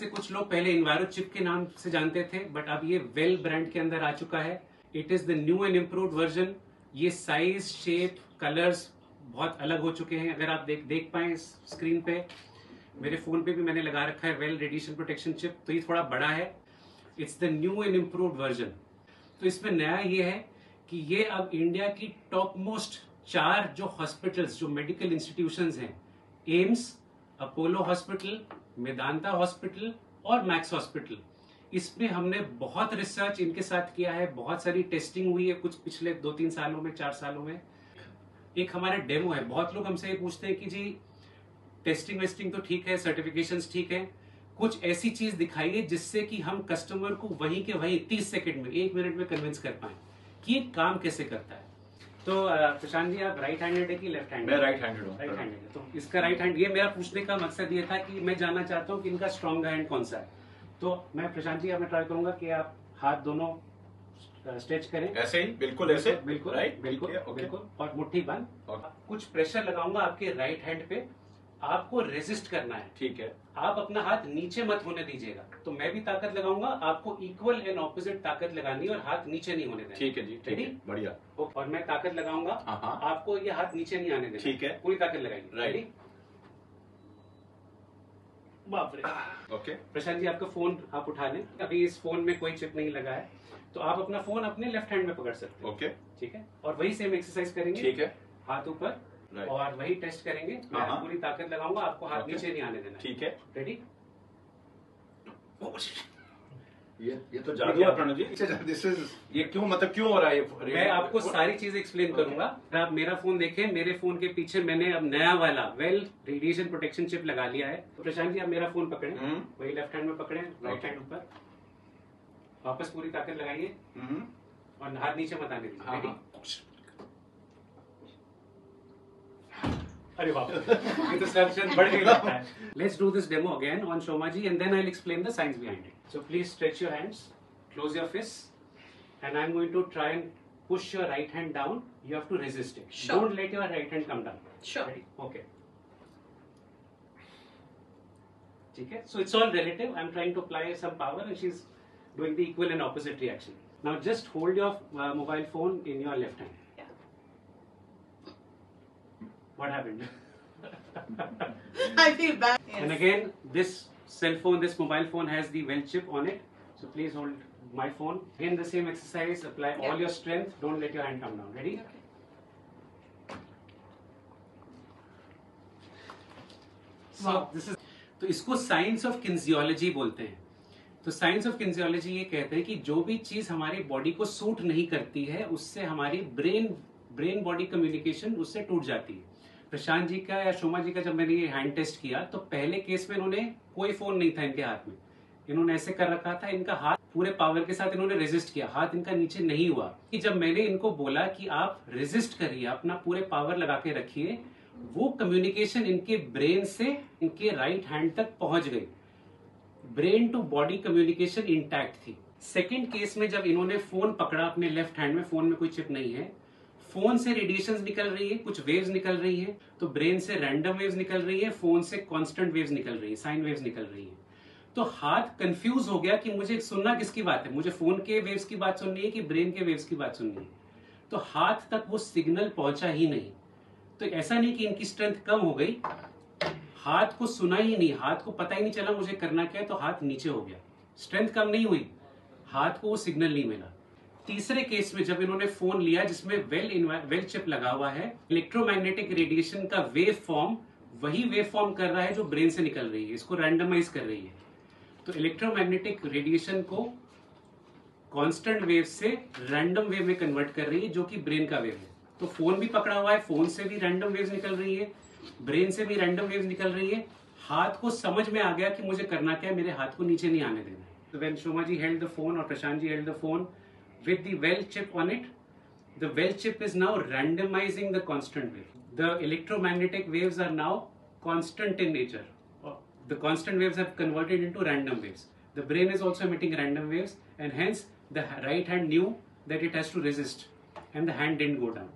से कुछ लोग पहले इन्वायरो चिप के नाम से जानते थे, बट अब ये वेल ब्रांड के अंदर आ चुका है। It is the new and improved version. ये साइज, शेप, कलर्स बहुत अलग हो चुके हैं। अगर आप देख पाए इस स्क्रीन पे, मेरे फोन पे भी मैंने लगा रखा है वेल रेडिएशन प्रोटेक्शन चिप, तो ये थोड़ा बड़ा है। It's the new and improved version. तो इसमें नया ये है कि ये अब इंडिया की टॉप मोस्ट 4 जो हॉस्पिटल्स, जो मेडिकल इंस्टीट्यूशंस हैं, AIIMS, Apollo hospital, Medanta hospital और मैक्स हॉस्पिटल, इसमें हमने बहुत रिसर्च इनके साथ किया है, बहुत सारी टेस्टिंग हुई है कुछ पिछले 2-3 सालों में, 4 सालों में। एक हमारा डेमो है। बहुत लोग हमसे ये पूछते हैं कि जी टेस्टिंग वेस्टिंग तो ठीक है, सर्टिफिकेशंस ठीक है, कुछ ऐसी चीज दिखाइए जिससे कि हम कस्टमर को वहीं के वहीं 30 सेकंड में, 1 मिनट में कन्विंस कर पाए कि ये काम कैसे करता है। तो प्रशांत जी, आप राइट हैंडेड है कि लेफ्ट हैंडेड? मैं राइट हैंडेड हूँ। राइट हैंडेड है। तो इसका राइट हैंड, ये मेरा पूछने का मकसद ये था कि मैं जानना चाहता हूँ कि इनका स्ट्रॉन्ग हैंड कौन सा है। तो मैं प्रशांत जी, मैं ट्राई करूंगा कि आप हाथ दोनों स्ट्रेच करें, ऐसे ही, बिल्कुल ऐसे, बिल्कुल राइट, बिल्कुल बिल्कुल, और मुट्ठी बंद। कुछ प्रेशर लगाऊंगा आपके राइट हैंड पे, आपको रेजिस्ट करना है। ठीक है। आप अपना हाथ नीचे मत होने दीजिएगा। तो मैं भी ताकत लगाऊंगा, आपको इक्वल एंड ऑपोजिट ताकत लगानी है और हाथ नीचे नहीं होने देना। ठीक है जी, ठीक है, बढ़िया। और मैं ताकत लगाऊंगा, आपको ये हाथ नीचे नहीं आने देना। ठीक है, पूरी ताकत लगाएंगे। राइट। बाप रे। ओके। प्रशांत जी, आपका फोन आप उठा लें। अभी इस फोन में कोई चिप नहीं लगा है, तो आप अपना फोन अपने लेफ्ट हैंड में पकड़ सकते हैं। ओके, ठीक है। और वही सेम एक्सरसाइज करेंगे। ठीक है। हाथ ऊपर, और वही टेस्ट करेंगे। मैं पूरी ताकत लगाऊंगा, आपको हाथ नीचे नहीं आने देना। ठीक है। रेडी? ये तो जादू है प्रणव जी। दिस इज, ये क्यों, मतलब क्यों हो रहा है ये? मैं आपको सारी चीजें एक्सप्लेन करूंगा। आप मेरा फोन देखें, मेरे फोन के पीछे मैंने अब नया वाला वेल रेडिएशन प्रोटेक्शन चिप लगा लिया है। तो प्रशांत जी, आप मेरा फोन पकड़ें, वही लेफ्ट हैंड में पकड़ें, राइट हैंड ऊपर, वापस पूरी ताकत लगाइए और हाथ नीचे मत आने दीजिए। रेडी? अरे बाप, ये तो सर्जन बढ़ गई लगता है। Let's do this demo again on Shoma ji, and then I'll explain the science behind it. So please stretch your hands, close your fists, and I'm going to try and push your right hand down. You have to resist it. Sure. Don't let your right hand come down. Sure. Ready? Okay. ठीक है? So it's all relative. I'm trying to apply some power, and she's doing the equal and opposite reaction. Now just hold your mobile phone in your left hand. What happened? I feel bad. Yes. And again, this cell phone, this mobile phone has the well chip on it. So please hold my phone. Again, the same exercise. Apply all your strength. Don't let your hand come down. Ready? Okay. So this is. तो इसको science of kinesiology बोलते हैं। तो science of kinesiology ये कहते हैं कि जो भी चीज हमारी बॉडी को सूट नहीं करती है, उससे हमारी ब्रेन बॉडी कम्युनिकेशन उससे टूट जाती है। प्रशांत जी का या शोमा जी का जब मैंने ये हैंड टेस्ट किया, तो पहले केस में इन्होंने कोई फोन नहीं था इनके हाथ में, इन्होंने ऐसे कर रखा था, इनका हाथ पूरे पावर के साथ इन्होंने रेजिस्ट किया, हाथ इनका नीचे नहीं हुआ। कि जब मैंने इनको बोला कि आप रेजिस्ट करिए, अपना पूरे पावर लगा के रखिए, वो कम्युनिकेशन इनके ब्रेन से इनके राइट हैंड तक पहुंच गई। Brain to body communication intact थी। सेकेंड केस में जब इन्होंने फोन पकड़ा अपने लेफ्ट हैंड में, फोन में कोई चिप नहीं है, फोन से रेडिएशंस निकल रही है, कुछ वेव्स निकल रही है, तो ब्रेन से रैंडम वेव्स निकल रही है, फोन से कांस्टेंट वेव्स निकल रही है, साइन वेव्स निकल रही है। तो हाथ कंफ्यूज हो गया कि मुझे सुनना किसकी बात है, मुझे फोन के वेव्स की बात सुननी है कि ब्रेन के वेव्स की बात सुननी है। तो हाथ तक वो सिग्नल पहुंचा ही नहीं। तो ऐसा नहीं कि इनकी स्ट्रेंथ कम हो गई, हाथ को सुना ही नहीं, हाथ को पता ही नहीं चला मुझे करना क्या है, तो हाथ नीचे हो गया। स्ट्रेंथ कम नहीं हुई, हाथ को वो सिग्नल नहीं मिला। तीसरे केस में जब इन्होंने फोन लिया जिसमें वेल चिप लगा हुआ है, इलेक्ट्रोमैग्नेटिक रेडिएशन का वेव फॉर्म वही वेव फॉर्म कर रहा है जो ब्रेन से निकल रही है, इसको रैंडमाइज कर रही है। तो इलेक्ट्रोमैग्नेटिक रेडिएशन को कांस्टेंट वेव से रैंडम वेव में कन्वर्ट कर रही है, जो कि ब्रेन का वेव है। तो फोन भी पकड़ा हुआ है, फोन से भी रैंडम वेव्स निकल रही है, ब्रेन से भी रैंडम वेव्स निकल रही है। हाथ को समझ में आ गया कि मुझे करना क्या है, मेरे हाथ को नीचे नहीं आने देना है। तो when Shoma ji held the phone और Prashant ji held the phone with the well chip on it, the well chip is now randomizing the constant wave. The electromagnetic waves are now constant in nature. The constant waves have converted into random waves. The brain is also emitting random waves, and hence the right hand knew that it has to resist, and the hand didn't go down.